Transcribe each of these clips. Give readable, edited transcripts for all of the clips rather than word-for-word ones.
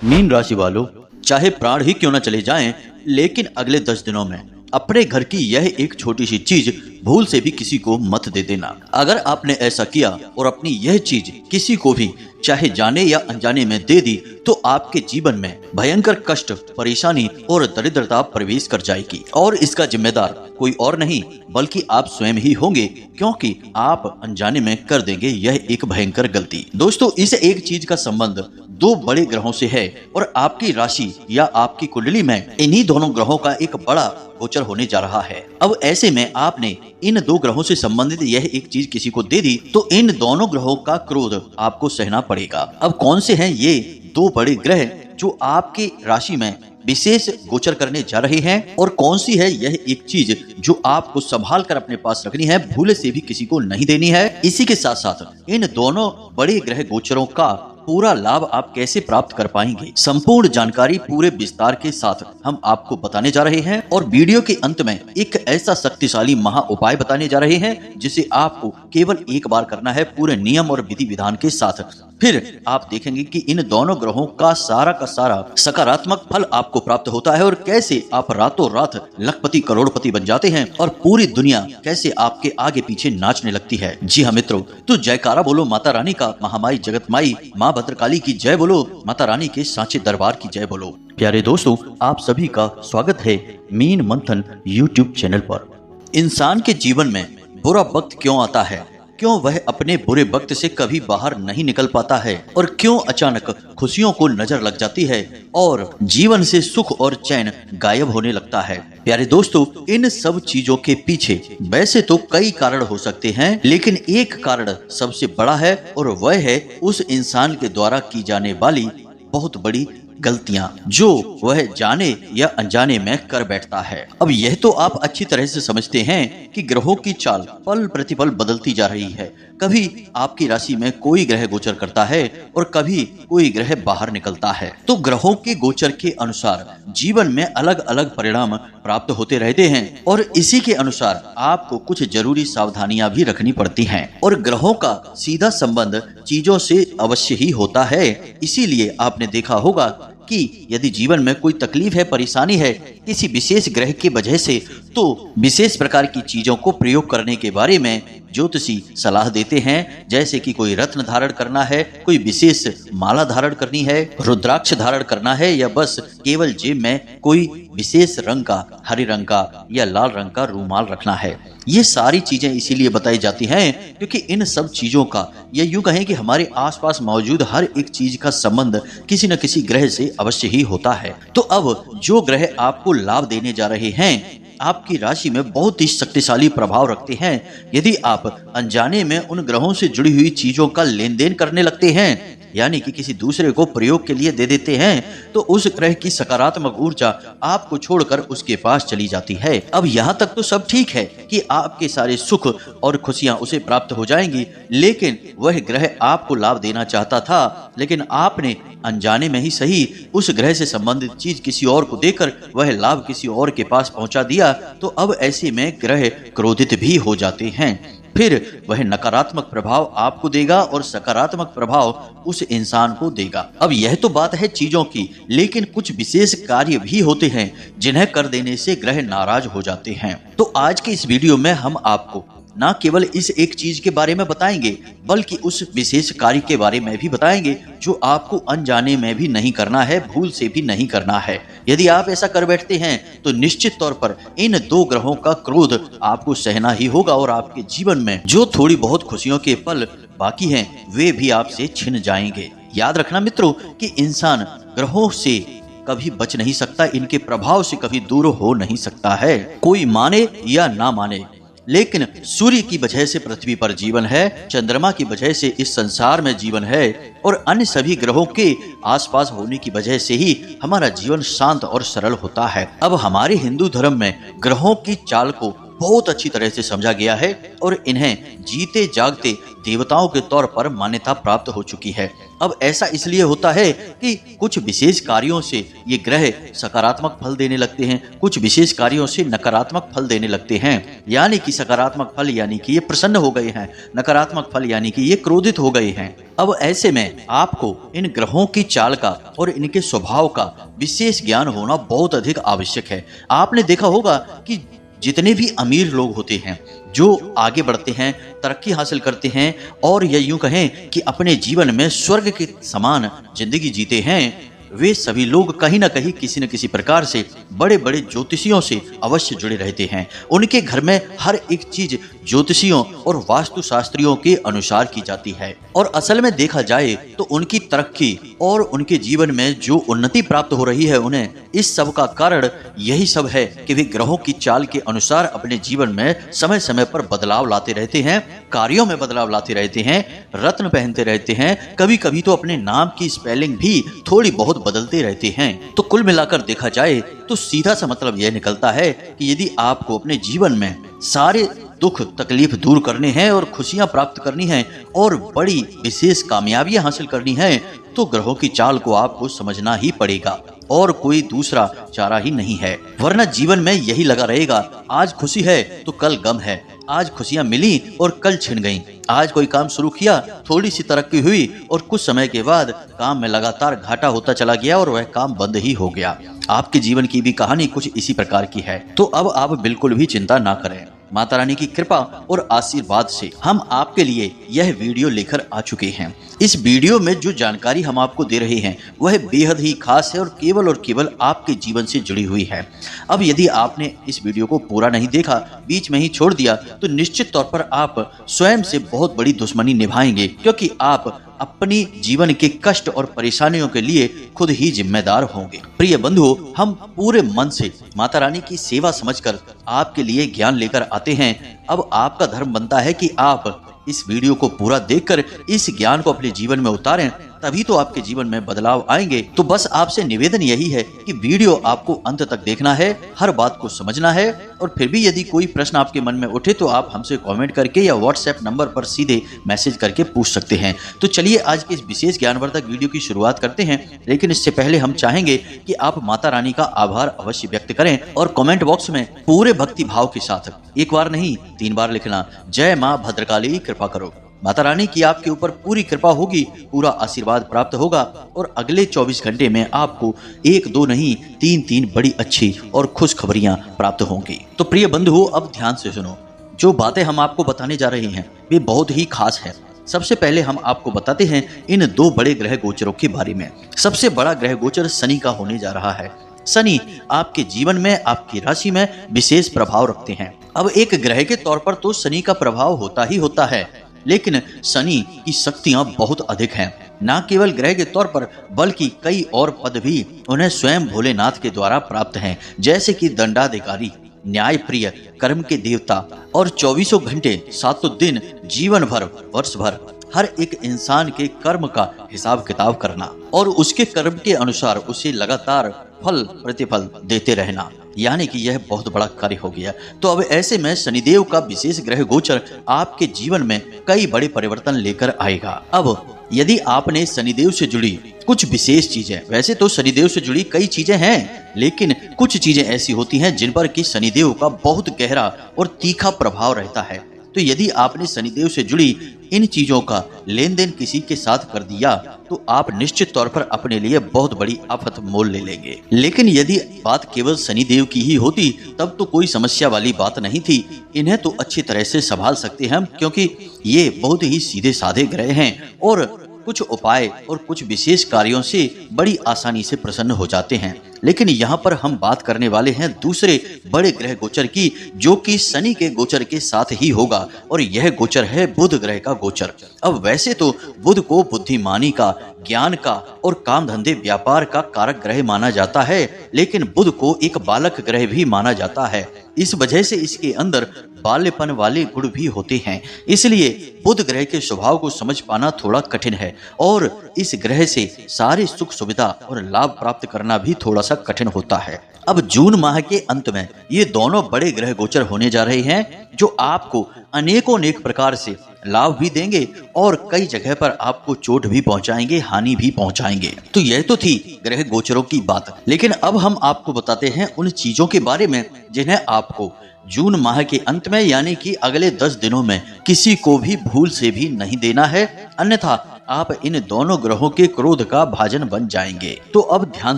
Mean राशि वालों, चाहे प्राण ही क्यों न चले जाएं, लेकिन अगले 10 दिनों में अपने घर की यह एक छोटी सी चीज भूल से भी किसी को मत दे देना। अगर आपने ऐसा किया और अपनी यह चीज किसी को भी चाहे जाने या अनजाने में दे दी तो आपके जीवन में भयंकर कष्ट, परेशानी और दरिद्रता प्रवेश कर जाएगी और इसका जिम्मेदार कोई और नहीं बल्कि आप स्वयं ही होंगे, क्योंकि आप अनजाने में कर देंगे यह एक भयंकर गलती। दोस्तों, इस एक चीज का संबंध दो बड़े ग्रहों से है और आपकी राशि या आपकी कुंडली में इन्हीं दोनों ग्रहों का एक बड़ा गोचर होने जा रहा है। अब ऐसे में आपने इन दो ग्रहों से संबंधित यह एक चीज किसी को दे दी तो इन दोनों ग्रहों का क्रोध आपको सहना पड़ेगा। अब कौन से हैं ये दो बड़े ग्रह जो आपकी राशि में विशेष गोचर करने जा रहे हैं और कौन सी है यह एक चीज जो आपको संभाल कर अपने पास रखनी है, भूले से भी किसी को नहीं देनी है। इसी के साथ साथ इन दोनों बड़े ग्रह गोचरों का पूरा लाभ आप कैसे प्राप्त कर पाएंगे, संपूर्ण जानकारी पूरे विस्तार के साथ हम आपको बताने जा रहे हैं और वीडियो के अंत में एक ऐसा शक्तिशाली महा उपाय बताने जा रहे हैं जिसे आपको केवल एक बार करना है पूरे नियम और विधि विधान के साथ। फिर आप देखेंगे कि इन दोनों ग्रहों का सारा सकारात्मक फल आपको प्राप्त होता है और कैसे आप रातों रात लखपति करोड़पति बन जाते हैं और पूरी दुनिया कैसे आपके आगे पीछे नाचने लगती है। जी हाँ मित्रों, तो जयकारा बोलो माता रानी का, महामाई जगत माई माँ भद्रकाली की जय बोलो, माता रानी के सांचे दरबार की जय बोलो। प्यारे दोस्तों, आप सभी का स्वागत है मीन मंथन यूट्यूब चैनल पर। इंसान के जीवन में बुरा वक्त क्यों आता है, क्यों वह अपने बुरे वक्त से कभी बाहर नहीं निकल पाता है और क्यों अचानक खुशियों को नजर लग जाती है और जीवन से सुख और चैन गायब होने लगता है। प्यारे दोस्तों, इन सब चीजों के पीछे वैसे तो कई कारण हो सकते हैं, लेकिन एक कारण सबसे बड़ा है और वह है उस इंसान के द्वारा की जाने वाली बहुत बड़ी गलतियां जो वह जाने या अनजाने में कर बैठता है। अब यह तो आप अच्छी तरह से समझते हैं कि ग्रहों की चाल पल प्रतिपल बदलती जा रही है। कभी आपकी राशि में कोई ग्रह गोचर करता है और कभी कोई ग्रह बाहर निकलता है, तो ग्रहों के गोचर के अनुसार जीवन में अलग अलग परिणाम प्राप्त होते रहते हैं और इसी के अनुसार आपको कुछ जरूरी सावधानियां भी रखनी पड़ती हैं और ग्रहों का सीधा संबंध चीजों से अवश्य ही होता है। इसीलिए आपने देखा होगा कि यदि जीवन में कोई तकलीफ है, परेशानी है किसी विशेष ग्रह की वजह से, तो विशेष प्रकार की चीजों को प्रयोग करने के बारे में ज्योतिषी सलाह देते हैं। जैसे कि कोई रत्न धारण करना है, कोई विशेष माला धारण करनी है, रुद्राक्ष धारण करना है या बस केवल जेब में कोई विशेष रंग का, हरे रंग का या लाल रंग का रूमाल रखना है। ये सारी चीजें इसीलिए बताई जाती हैं क्योंकि इन सब चीजों का या यूं कहें कि हमारे आसपास मौजूद हर एक चीज का संबंध किसी न किसी ग्रह से अवश्य ही होता है। तो अब जो ग्रह आपको लाभ देने जा रहे हैं आपकी राशि में बहुत ही शक्तिशाली प्रभाव रखते हैं। यदि आप अनजाने में उन ग्रहों से जुड़ी हुई चीजों का लेन देन करने लगते हैं, यानी कि किसी दूसरे को प्रयोग के लिए दे देते हैं, तो उस ग्रह की सकारात्मक ऊर्जा आपको छोड़कर उसके पास चली जाती है। अब यहाँ तक तो सब ठीक है कि आपके सारे सुख और खुशियां उसे प्राप्त हो जाएंगी, लेकिन वह ग्रह आपको लाभ देना चाहता था, लेकिन आपने अनजाने में ही सही उस ग्रह से संबंधित चीज किसी और को देकर वह लाभ किसी और के पास पहुंचा दिया, तो अब ऐसे में ग्रह क्रोधित भी हो जाते हैं। फिर वह नकारात्मक प्रभाव आपको देगा और सकारात्मक प्रभाव उस इंसान को देगा। अब यह तो बात है चीजों की, लेकिन कुछ विशेष कार्य भी होते हैं जिन्हें कर देने से ग्रह नाराज हो जाते हैं। तो आज के इस वीडियो में हम आपको न केवल इस एक चीज के बारे में बताएंगे बल्कि उस विशेष कार्य के बारे में भी बताएंगे जो आपको अनजाने में भी नहीं करना है, भूल से भी नहीं करना है। यदि आप ऐसा कर बैठते हैं तो निश्चित तौर पर इन दो ग्रहों का क्रोध आपको सहना ही होगा और आपके जीवन में जो थोड़ी बहुत खुशियों के पल बाकी हैं वे भी आपसे छिन जाएंगे। याद रखना मित्रों कि इंसान ग्रहों से कभी बच नहीं सकता, इनके प्रभाव से कभी दूर हो नहीं सकता है, कोई माने या ना माने। लेकिन सूर्य की वजह से पृथ्वी पर जीवन है, चंद्रमा की वजह से इस संसार में जीवन है और अन्य सभी ग्रहों के आसपास होने की वजह से ही हमारा जीवन शांत और सरल होता है। अब हमारे हिंदू धर्म में ग्रहों की चाल को बहुत अच्छी तरह से समझा गया है और इन्हें जीते जागते देवताओं के तौर पर मान्यता प्राप्त हो चुकी है। अब ऐसा इसलिए होता है कि कुछ विशेष कार्यों से ये ग्रह सकारात्मक फल देने लगते हैं, कुछ विशेष कार्यों से नकारात्मक फल देने लगते हैं। यानी कि सकारात्मक फल यानी कि ये प्रसन्न हो गए हैं, नकारात्मक फल यानी कि ये क्रोधित हो गए हैं। अब ऐसे में आपको इन ग्रहों की चाल का और इनके स्वभाव का विशेष ज्ञान होना बहुत अधिक आवश्यक है। आपने देखा होगा कि जितने भी अमीर लोग होते हैं, जो आगे बढ़ते हैं, तरक्की हासिल करते हैं और या यूं कहें कि अपने जीवन में स्वर्ग के समान जिंदगी जीते हैं, वे सभी लोग कहीं ना कहीं किसी न किसी प्रकार से बड़े बड़े ज्योतिषियों से अवश्य जुड़े रहते हैं। उनके घर में हर एक चीज ज्योतिषियों और वास्तुशास्त्रियों के अनुसार की जाती है और असल में देखा जाए तो उनकी तरक्की और उनके जीवन में जो उन्नति प्राप्त हो रही है, उन्हें इस सब का कारण यही सब है कि वे ग्रहों की चाल के अनुसार अपने जीवन में समय समय पर बदलाव लाते रहते हैं, कार्यों में बदलाव लाते रहते हैं, रत्न पहनते रहते हैं, कभी कभी तो अपने नाम की स्पेलिंग भी थोड़ी बहुत बदलते रहते हैं। तो कुल मिलाकर देखा जाए तो सीधा सा मतलब यह निकलता है कि यदि आपको अपने जीवन में सारे दुख तकलीफ दूर करने हैं और खुशियां प्राप्त करनी है और बड़ी विशेष कामयाबियां हासिल करनी है, तो ग्रहों की चाल को आपको समझना ही पड़ेगा और कोई दूसरा चारा ही नहीं है। वरना जीवन में यही लगा रहेगा, आज खुशी है तो कल गम है, आज खुशियां मिली और कल छिन गईं। आज कोई काम शुरू किया, थोड़ी सी तरक्की हुई और कुछ समय के बाद काम में लगातार घाटा होता चला गया और वह काम बंद ही हो गया। आपके जीवन की भी कहानी कुछ इसी प्रकार की है। तो अब आप बिल्कुल भी चिंता ना करें। माता रानी की कृपा और आशीर्वाद से हम आपके लिए यह वीडियो लेकर आ चुके हैं। इस वीडियो में जो जानकारी हम आपको दे रहे हैं वह बेहद ही खास है और केवल आपके जीवन से जुड़ी हुई है। अब यदि आपने इस वीडियो को पूरा नहीं देखा, बीच में ही छोड़ दिया, तो निश्चित तौर पर आप स्वयं से बहुत बड़ी दुश्मनी निभाएंगे, क्योंकि आप अपनी जीवन के कष्ट और परेशानियों के लिए खुद ही जिम्मेदार होंगे। प्रिय बंधुओं, हम पूरे मन से माता रानी की सेवा समझकर आपके लिए ज्ञान लेकर आते हैं। अब आपका धर्म बनता है कि आप इस वीडियो को पूरा देखकर इस ज्ञान को अपने जीवन में उतारें, तभी तो आपके जीवन में बदलाव आएंगे। तो बस आपसे निवेदन यही है कि वीडियो आपको अंत तक देखना है, हर बात को समझना है और फिर भी यदि कोई प्रश्न आपके मन में उठे तो आप हमसे कमेंट करके या व्हाट्सएप नंबर पर सीधे मैसेज करके पूछ सकते हैं। तो चलिए आज के इस विशेष ज्ञानवर्धक वीडियो की शुरुआत करते हैं, लेकिन इससे पहले हम चाहेंगे कि आप माता रानी का आभार अवश्य व्यक्त करें और कमेंट बॉक्स में पूरे भक्ति भाव के साथ एक बार नहीं 3 बार लिखना, जय माँ भद्रकाली कृपा करो। माता रानी की आपके ऊपर पूरी कृपा होगी, पूरा आशीर्वाद प्राप्त होगा और अगले 24 घंटे में आपको 1 2 नहीं 3 बड़ी अच्छी और खुश खबरियां प्राप्त होंगी। तो प्रिय बंधुओं, अब ध्यान से सुनो। जो बातें हम आपको बताने जा रहे हैं वे बहुत ही खास है। सबसे पहले हम आपको बताते हैं इन 2 बड़े ग्रह गोचरों के बारे में। सबसे बड़ा ग्रह गोचर शनि का होने जा रहा है। शनि आपके जीवन में, आपकी राशि में विशेष प्रभाव रखते हैं। अब एक ग्रह के तौर पर तो शनि का प्रभाव होता ही होता है, लेकिन शनि की शक्तियां बहुत अधिक हैं। न केवल ग्रह के तौर पर बल्कि कई और पद भी उन्हें स्वयं भोलेनाथ के द्वारा प्राप्त हैं, जैसे कि दंडाधिकारी, न्याय प्रिय, कर्म के देवता और 24 घंटे 7 दिन, जीवन भर, वर्ष भर हर एक इंसान के कर्म का हिसाब किताब करना और उसके कर्म के अनुसार उसे लगातार फल प्रतिफल देते रहना, यानी कि यह बहुत बड़ा कार्य हो गया। तो अब ऐसे में शनिदेव का विशेष ग्रह गोचर आपके जीवन में कई बड़े परिवर्तन लेकर आएगा। अब यदि आपने शनिदेव से जुड़ी कुछ विशेष चीजें, वैसे तो शनिदेव से जुड़ी कई चीजें हैं, लेकिन कुछ चीजें ऐसी होती हैं जिन पर कि शनिदेव का बहुत गहरा और तीखा प्रभाव रहता है। तो यदि आपने शनिदेव से जुड़ी इन चीजों का लेन देन किसी के साथ कर दिया तो आप निश्चित तौर पर अपने लिए बहुत बड़ी आफत मोल ले लेंगे। लेकिन यदि बात केवल शनिदेव की ही होती तब तो कोई समस्या वाली बात नहीं थी। इन्हें तो अच्छी तरह से संभाल सकते हैं हम, क्योंकि ये बहुत ही सीधे साधे ग्रह हैं और कुछ उपाय और कुछ विशेष कार्यों से बड़ी आसानी से प्रसन्न हो जाते हैं। लेकिन यहाँ पर हम बात करने वाले हैं दूसरे बड़े ग्रह गोचर की, जो कि शनि के गोचर के साथ ही होगा और यह गोचर है बुध ग्रह का गोचर। अब वैसे तो बुध को बुद्धिमानी का, ज्ञान का और काम धंधे व्यापार का कारक ग्रह माना जाता है, लेकिन बुध को एक बालक ग्रह भी माना जाता है। इस वजह से इसके अंदर बाल्यपन वाले गुण भी होते हैं। इसलिए बुध ग्रह के स्वभाव को समझ पाना थोड़ा कठिन है और इस ग्रह से सारी सुख सुविधा और लाभ प्राप्त करना भी थोड़ा सा कठिन होता है। अब जून माह के अंत में ये दोनों बड़े ग्रह गोचर होने जा रहे हैं, जो आपको अनेकों अनेक प्रकार से लाभ भी देंगे और कई जगह पर आपको चोट भी पहुंचाएंगे, हानि भी पहुंचाएंगे। तो यह तो थी ग्रह गोचरों की बात, लेकिन अब हम आपको बताते हैं उन चीजों के बारे में जिन्हें आपको जून माह के अंत में यानी कि अगले 10 दिनों में किसी को भी भूल से भी नहीं देना है, अन्यथा आप इन दोनों ग्रहों के क्रोध का भाजन बन जाएंगे। तो अब ध्यान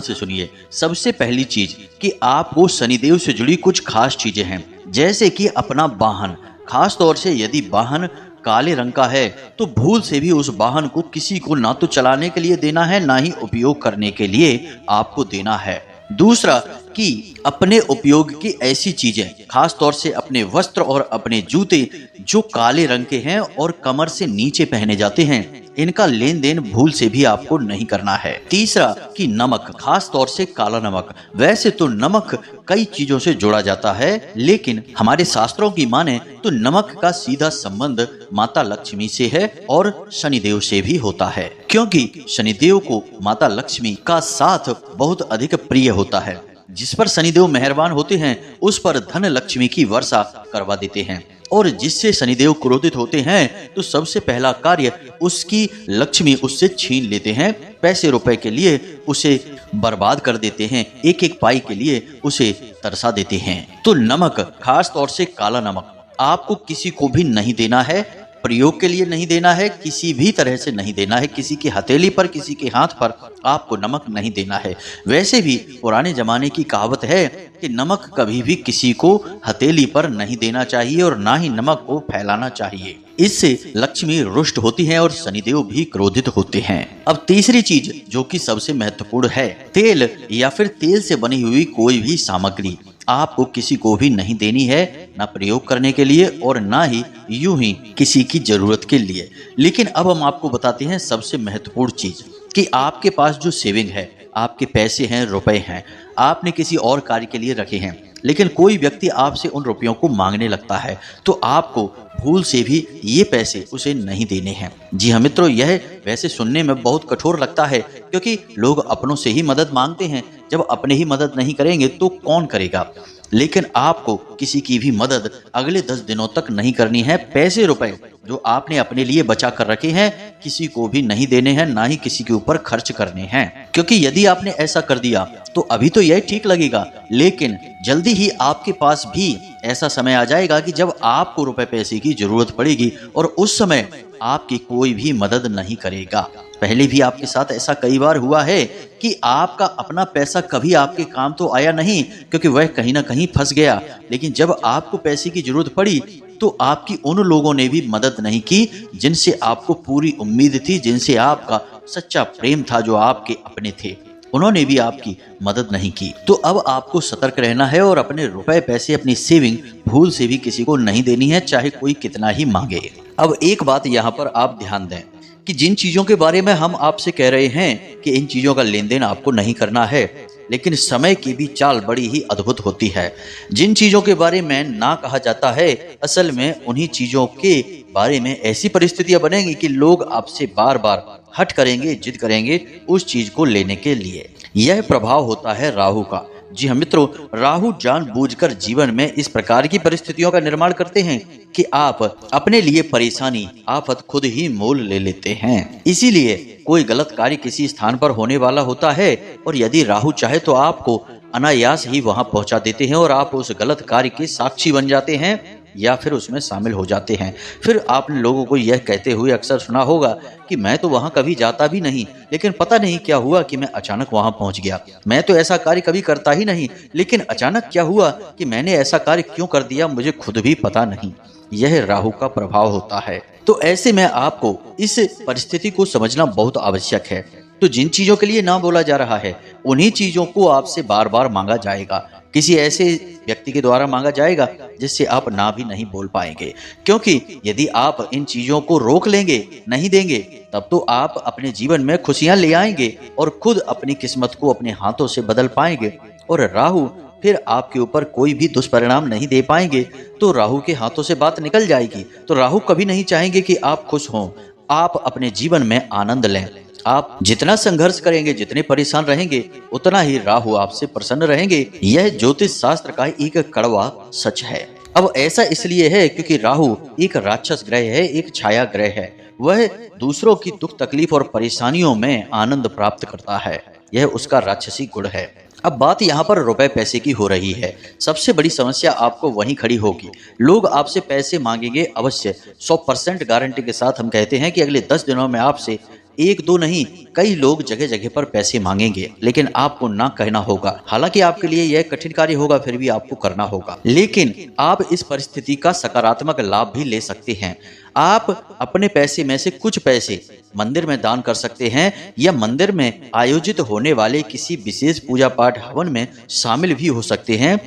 से सुनिए। सबसे पहली चीज कि आपको शनिदेव से जुड़ी कुछ खास चीजें हैं, जैसे कि अपना वाहन, खास तौर से यदि वाहन काले रंग का है तो भूल से भी उस वाहन को किसी को ना तो चलाने के लिए देना है, ना ही उपयोग करने के लिए आपको देना है। दूसरा कि अपने उपयोग की ऐसी चीजें, खास तौर से अपने वस्त्र और अपने जूते जो काले रंग के हैं और कमर से नीचे पहने जाते हैं, इनका लेन देन भूल से भी आपको नहीं करना है। तीसरा कि नमक, खास तौर से काला नमक। वैसे तो नमक कई चीजों से जोड़ा जाता है, लेकिन हमारे शास्त्रों की माने तो नमक का सीधा संबंध माता लक्ष्मी से है और शनिदेव से भी होता है, क्योंकि शनिदेव को माता लक्ष्मी का साथ बहुत अधिक प्रिय होता है। जिस पर शनिदेव मेहरबान होते हैं उस पर धन लक्ष्मी की वर्षा करवा देते हैं, और जिससे शनिदेव क्रोधित होते हैं तो सबसे पहला कार्य उसकी लक्ष्मी उससे छीन लेते हैं, पैसे रुपए के लिए उसे बर्बाद कर देते हैं, एक एक पाई के लिए उसे तरसा देते हैं। तो नमक, खास तौर से काला नमक, आपको किसी को भी नहीं देना है, प्रयोग के लिए नहीं देना है, किसी भी तरह से नहीं देना है, किसी की हथेली पर, किसी के हाथ पर आपको नमक नहीं देना है। वैसे भी पुराने जमाने की कहावत है कि नमक कभी भी किसी को हथेली पर नहीं देना चाहिए और ना ही नमक को फैलाना चाहिए। इससे लक्ष्मी रुष्ट होती है और शनिदेव भी क्रोधित होते हैं। अब तीसरी चीज जो कि सबसे महत्वपूर्ण है, तेल या फिर तेल से बनी हुई कोई भी सामग्री आपको किसी को भी नहीं देनी है, ना प्रयोग करने के लिए और ना ही यूं ही किसी की जरूरत के लिए। लेकिन अब हम आपको बताते हैं सबसे महत्वपूर्ण चीज कि आपके पास जो सेविंग है, आपके पैसे हैं, रुपए हैं, आपने किसी और कार्य के लिए रखे हैं, लेकिन कोई व्यक्ति आपसे उन रुपयों को मांगने लगता है तो आपको भूल से भी ये पैसे उसे नहीं देने हैं। जी हाँ मित्रों, यह वैसे सुनने में बहुत कठोर लगता है, क्योंकि लोग अपनों से ही मदद मांगते हैं, जब अपने ही मदद नहीं करेंगे तो कौन करेगा। लेकिन आपको किसी की भी मदद अगले 10 दिनों तक नहीं करनी है। पैसे रुपए जो आपने अपने लिए बचा कर रखे हैं किसी को भी नहीं देने हैं, ना ही किसी के ऊपर खर्च करने हैं, क्योंकि यदि आपने ऐसा कर दिया तो अभी तो यह ठीक लगेगा, लेकिन जल्दी ही आपके पास भी ऐसा समय आ जाएगा कि जब आपको रुपए पैसे की जरूरत पड़ेगी और उस समय आपकी कोई भी मदद नहीं करेगा। पहले भी आपके साथ ऐसा कई बार हुआ है कि आपका अपना पैसा कभी आपके काम तो आया नहीं, क्योंकि वह कहीं ना कहीं फंस गया, लेकिन जब आपको पैसे की जरूरत पड़ी तो आपकी उन लोगों ने भी मदद नहीं की जिनसे आपको पूरी उम्मीद थी, जिनसे आपका सच्चा प्रेम था, जो आपके अपने थे, उन्होंने भी आपकी मदद नहीं की। तो अब आपको सतर्क रहना है और अपने रुपए पैसे, अपनी सेविंग भूल से भी किसी को नहीं देनी है, चाहे कोई कितना ही मांगे। अब एक बात यहाँ पर आप ध्यान दें कि जिन चीजों के बारे में हम आपसे कह रहे हैं कि इन चीजों का लेन देन आपको नहीं करना है, लेकिन समय की भी चाल बड़ी ही अद्भुत होती है। जिन चीजों के बारे में ना कहा जाता है, असल में उन्हीं चीजों के बारे में ऐसी परिस्थितियां बनेंगी कि लोग आपसे बार बार हट करेंगे, जिद करेंगे उस चीज को लेने के लिए। यह प्रभाव होता है राहु का। जी हाँ मित्रों, राहु जानबूझकर जीवन में इस प्रकार की परिस्थितियों का निर्माण करते हैं कि आप अपने लिए परेशानी, आफत खुद ही मोल ले लेते हैं। इसीलिए कोई गलत कार्य किसी स्थान पर होने वाला होता है और यदि राहु चाहे तो आपको अनायास ही वहां पहुंचा देते हैं और आप उस गलत कार्य के साक्षी बन जाते हैं या फिर उसमें शामिल हो जाते हैं। फिर आपने लोगों को यह कहते हुए अक्सर सुना होगा कि मैं तो वहां कभी जाता भी नहीं, लेकिन पता नहीं क्या हुआ कि मैं अचानक वहां पहुंच गया। मैं तो ऐसा कार्य कभी करता ही नहीं, लेकिन अचानक क्या हुआ कि मैंने ऐसा कार्य क्यों कर दिया, मुझे खुद भी पता नहीं। यह राहु का प्रभाव होता है। तो ऐसे में आपको इस परिस्थिति को समझना बहुत आवश्यक है। तो जिन चीजों के लिए ना बोला जा रहा है उन्हीं चीजों को आपसे बार बार मांगा जाएगा। किसी ऐसे व्यक्ति के द्वारा मांगा जाएगा जिससे आप ना भी नहीं बोल पाएंगे, क्योंकि यदि आप इन चीजों को रोक लेंगे, नहीं देंगे, तब तो आप अपने जीवन में खुशियां ले आएंगे और खुद अपनी किस्मत को अपने हाथों से बदल पाएंगे। और राहु फिर आपके ऊपर कोई भी दुष्परिणाम नहीं दे पाएंगे, तो राहु के हाथों से बात निकल जाएगी। तो राहु कभी नहीं चाहेंगे कि आप खुश हों, आप अपने जीवन में आनंद लें। आप जितना संघर्ष करेंगे, जितने परेशान रहेंगे, उतना ही राहु आपसे प्रसन्न रहेंगे। यह ज्योतिष शास्त्र का एक कड़वा सच है। अब ऐसा इसलिए है क्योंकि राहु एक राक्षस ग्रह है, एक छाया ग्रह है। वह दूसरों की दुख तकलीफ और परेशानियों में आनंद प्राप्त करता है। यह उसका राक्षसी गुण है। अब बात यहाँ पर रुपए पैसे की हो रही है। सबसे बड़ी समस्या आपको वहीं खड़ी होगी। लोग आपसे पैसे मांगेंगे अवश्य। 100% गारंटी के साथ हम कहते हैं कि अगले 10 दिनों में आपसे एक दो नहीं, कई लोग जगह जगह पर पैसे मांगेंगे, लेकिन आपको ना कहना होगा। हालांकि आपके लिए यह कठिन कार्य होगा, फिर भी आपको करना होगा। लेकिन आप इस परिस्थिति का सकारात्मक लाभ भी ले सकते हैं। आप अपने पैसे में से कुछ पैसे मंदिर में दान कर सकते हैं, या मंदिर में आयोजित होने वाले किसी विशेष पूजा पाठ हवन में शामिल भी हो सकते हैं।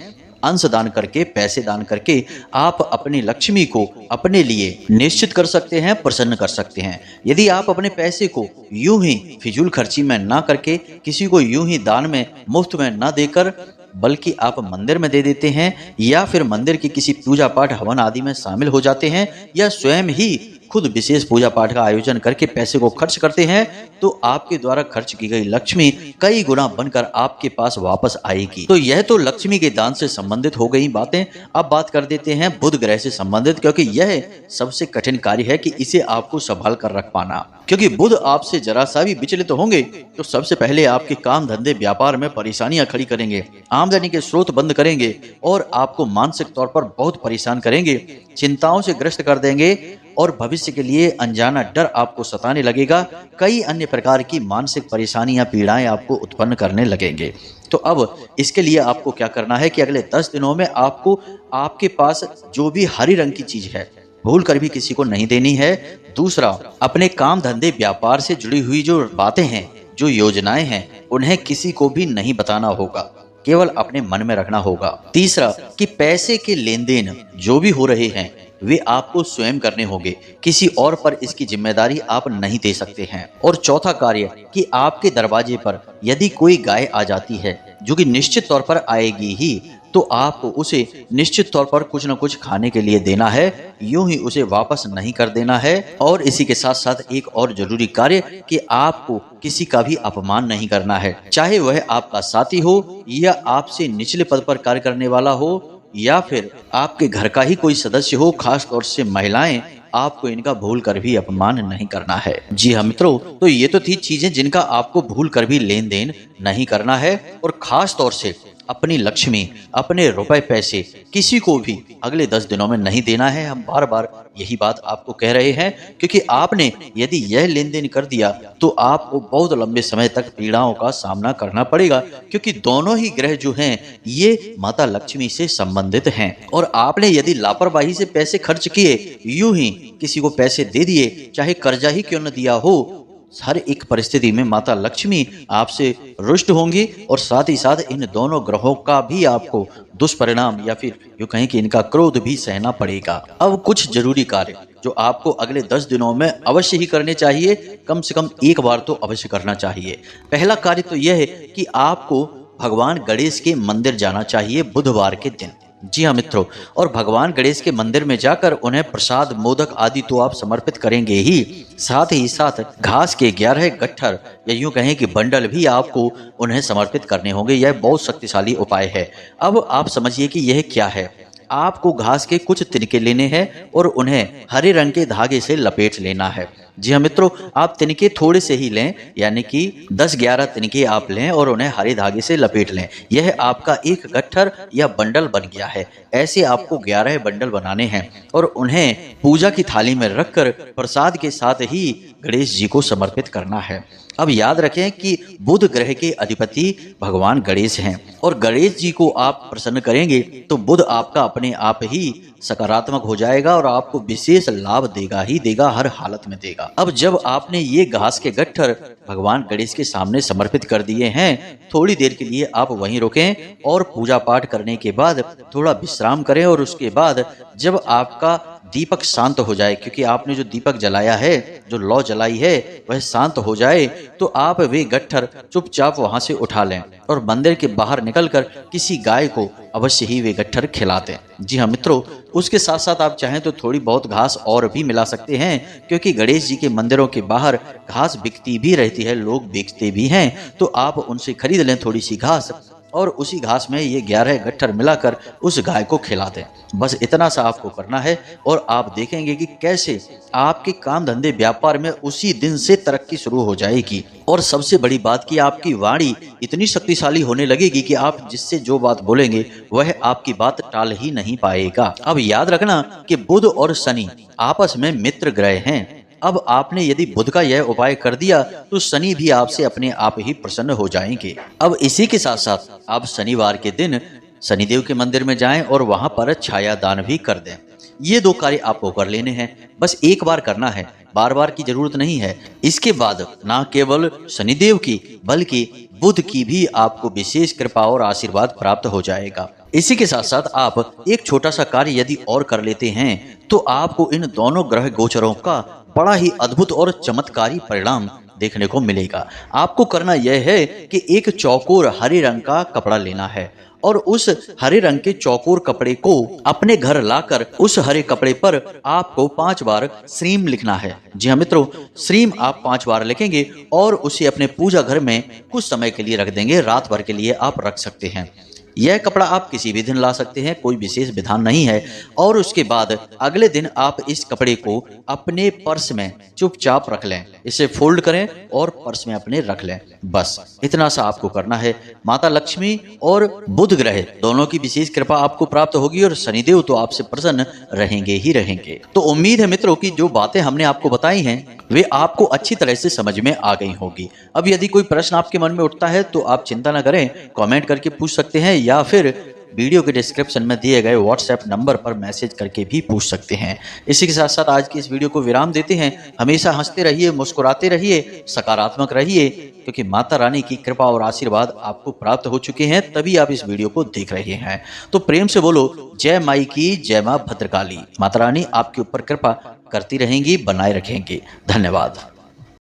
अंश दान करके, पैसे दान करके आप अपनी लक्ष्मी को अपने लिए निश्चित कर सकते हैं, प्रसन्न कर सकते हैं। यदि आप अपने पैसे को यूं ही फिजूल खर्ची में ना करके, किसी को यूं ही दान में मुफ्त में ना देकर, बल्कि आप मंदिर में दे देते हैं, या फिर मंदिर की किसी पूजा पाठ हवन आदि में शामिल हो जाते हैं, या स्वयं ही खुद विशेष पूजा पाठ का आयोजन करके पैसे को खर्च करते हैं, तो आपके द्वारा खर्च की गई लक्ष्मी कई गुना बनकर आपके पास वापस आएगी। तो यह तो लक्ष्मी के दान से संबंधित हो गई बातें। अब बात कर देते हैं बुध ग्रह से संबंधित, क्योंकि यह सबसे कठिन कार्य है कि इसे आपको संभाल कर रख पाना। क्योंकि बुध आपसे जरा सा भी विचलित होंगे तो सबसे पहले आपके काम धंधे व्यापार में परेशानियां खड़ी करेंगे, आमदनी के स्रोत बंद करेंगे और आपको मानसिक तौर पर बहुत परेशान करेंगे, चिंताओं से ग्रस्त कर देंगे और भविष्य के लिए अनजाना डर आपको सताने लगेगा। कई अन्य प्रकार की मानसिक परेशानियां, पीड़ाएं आपको उत्पन्न करने लगेंगे। तो अब इसके लिए आपको क्या करना है कि अगले 10 दिनों में आपको आपके पास जो भी हरी रंग की चीज है, भूल कर भी किसी को नहीं देनी है। दूसरा, अपने काम धंधे व्यापार से जुड़ी हुई जो बातें हैं, जो योजनाएं हैं, उन्हें किसी को भी नहीं बताना होगा, केवल अपने मन में रखना होगा। तीसरा, कि पैसे के लेन देन जो भी हो रहे हैं वे आपको स्वयं करने होंगे, किसी और पर इसकी जिम्मेदारी आप नहीं दे सकते हैं। और चौथा कार्य, कि आपके दरवाजे पर यदि कोई गाय आ जाती है, जो कि निश्चित तौर पर आएगी ही, तो आपको उसे निश्चित तौर पर कुछ न कुछ खाने के लिए देना है, यूं ही उसे वापस नहीं कर देना है। और इसी के साथ साथ एक और जरूरी कार्य, कि आपको किसी का भी अपमान नहीं करना है, चाहे वह आपका साथी हो, या आपसे निचले पद पर कार्य करने वाला हो, या फिर आपके घर का ही कोई सदस्य हो। खास तौर से महिलाएं, आपको इनका भूल कर भी अपमान नहीं करना है। जी हाँ मित्रों, तो ये तो थी चीजें जिनका आपको भूल कर भी लेन देन नहीं करना है। और खास तौर से अपनी लक्ष्मी, अपने रुपए पैसे किसी को भी अगले 10 दिनों में नहीं देना है। हम बार बार यही बात आपको कह रहे हैं, क्योंकि आपने यदि यह लेन देन कर दिया तो आपको बहुत लंबे समय तक पीड़ाओं का सामना करना पड़ेगा, क्योंकि दोनों ही ग्रह जो हैं ये माता लक्ष्मी से संबंधित हैं। और आपने यदि लापरवाही से पैसे खर्च किए, यूं ही किसी को पैसे दे दिए, चाहे कर्जा ही क्यों न दिया हो, हर एक परिस्थिति में माता लक्ष्मी आपसे रुष्ट होंगी। और साथ ही साथ इन दोनों ग्रहों का भी आपको दुष्परिणाम, या फिर यूं कहें कि इनका क्रोध भी सहना पड़ेगा। अब कुछ जरूरी कार्य जो आपको अगले 10 दिनों में अवश्य ही करने चाहिए, कम से कम एक बार तो अवश्य करना चाहिए। पहला कार्य तो यह है कि आपको भगवान गणेश के मंदिर जाना चाहिए बुधवार के दिन। जी हाँ मित्रों, और भगवान गणेश के मंदिर में जाकर उन्हें प्रसाद, मोदक आदि तो आप समर्पित करेंगे ही साथ घास के 11 गट्ठर, या यूं कहें कि बंडल भी आपको उन्हें समर्पित करने होंगे। यह बहुत शक्तिशाली उपाय है। अब आप समझिए कि यह क्या है। आपको घास के कुछ तिनके लेने हैं और उन्हें हरे रंग के धागे से लपेट लेना है। जी हाँ मित्रों, आप तिनके थोड़े से ही लें, यानी कि 10-11 तिनके आप लें और उन्हें हरे धागे से लपेट लें। यह आपका एक गट्ठर या बंडल बन गया है। ऐसे आपको 11 बंडल बनाने हैं और उन्हें पूजा की थाली में रखकर प्रसाद के साथ ही गणेश जी को समर्पित करना है। अब याद रखें कि बुध ग्रह के अधिपति भगवान गणेश हैं, और गणेश जी को आप प्रसन्न करेंगे तो बुध आपका अपने आप ही सकारात्मक हो जाएगा और आपको विशेष लाभ देगा ही देगा, हर हालत में देगा। अब जब आपने ये घास के गट्ठर भगवान गणेश के सामने समर्पित कर दिए हैं, थोड़ी देर के लिए आप वहीं रुकें और पूजा पाठ करने के बाद थोड़ा विश्राम करें। और उसके बाद जब आपका दीपक शांत हो जाए, क्योंकि आपने जो दीपक जलाया है, जो लौ जलाई है, वह शांत हो जाए, तो आप वे गट्ठर चुपचाप वहां से उठा लें और मंदिर के बाहर निकलकर किसी गाय को अवश्य ही वे गट्ठर खिला दें। जी हाँ मित्रों, उसके साथ साथ आप चाहें तो थोड़ी बहुत घास और भी मिला सकते हैं, क्योंकि गणेश जी के मंदिरों के बाहर घास बिकती भी रहती है, लोग बेचते भी हैं, तो आप उनसे खरीद लें थोड़ी सी घास और उसी घास में ये 11 गट्ठर मिलाकर उस गाय को खिला दें। बस इतना सा आपको करना है और आप देखेंगे कि कैसे आपके काम धंधे व्यापार में उसी दिन से तरक्की शुरू हो जाएगी। और सबसे बड़ी बात कि आपकी वाणी इतनी शक्तिशाली होने लगेगी कि आप जिससे जो बात बोलेंगे वह आपकी बात टाल ही नहीं पाएगा। अब याद रखना कि बुध और शनि आपस में मित्र ग्रह हैं। अब आपने यदि बुध का यह उपाय कर दिया तो शनि भी आपसे अपने आप ही प्रसन्न हो जाएंगे। अब इसी के साथ साथ आप शनिवार के दिन शनिदेव के मंदिर में जाएं और वहां पर छाया दान भी कर दें। ये 2 कार्य आपको कर लेने हैं, बस एक बार करना है, बार बार की जरूरत नहीं है। इसके बाद ना केवल शनिदेव की बल्कि बुध की भी आपको विशेष कृपा और आशीर्वाद प्राप्त हो जाएगा। इसी के साथ साथ आप एक छोटा सा कार्य यदि और कर लेते हैं तो आपको इन दोनों ग्रह गोचरों का बड़ा ही अद्भुत और चमत्कारी परिणाम देखने को मिलेगा। आपको करना यह है कि एक चौकोर हरे रंग का कपड़ा लेना है और उस हरे रंग के चौकोर कपड़े को अपने घर लाकर उस हरे कपड़े पर आपको 5 बार श्रीम लिखना है। जी हाँ मित्रों, श्रीम आप 5 बार लिखेंगे और उसे अपने पूजा घर में कुछ समय के लिए रख देंगे, रात भर के लिए आप रख सकते हैं। यह कपड़ा आप किसी भी दिन ला सकते हैं, कोई विशेष विधान नहीं है। और उसके बाद अगले दिन आप इस कपड़े को अपने पर्स में चुपचाप रख लें, इसे फोल्ड करें और पर्स में अपने रख लें। बस इतना सा आपको करना है। माता लक्ष्मी और बुध ग्रह दोनों की विशेष कृपा आपको प्राप्त होगी और शनिदेव तो आपसे प्रसन्न रहेंगे ही रहेंगे। तो उम्मीद है मित्रों की जो बातें हमने आपको बताई हैं वे आपको अच्छी तरह से समझ में आ गई होगी। अब यदि कोई प्रश्न आपके मन में उठता है तो आप चिंता न करें, कमेंट करके पूछ सकते हैं या फिर वीडियो के डिस्क्रिप्शन में दिए गए व्हाट्सएप नंबर पर मैसेज करके भी पूछ सकते हैं। इसी के साथ साथ आज की इस वीडियो को विराम देते हैं। हमेशा हंसते रहिए, मुस्कुराते रहिए, सकारात्मक रहिए, क्योंकि माता रानी की कृपा और आशीर्वाद आपको प्राप्त हो चुके हैं, तभी आप इस वीडियो को देख रहे हैं। तो प्रेम से बोलो जय माई की, जय माँ भद्रकाली। माता रानी आपके ऊपर कृपा करती रहेंगी, बनाए रखेंगी। धन्यवाद।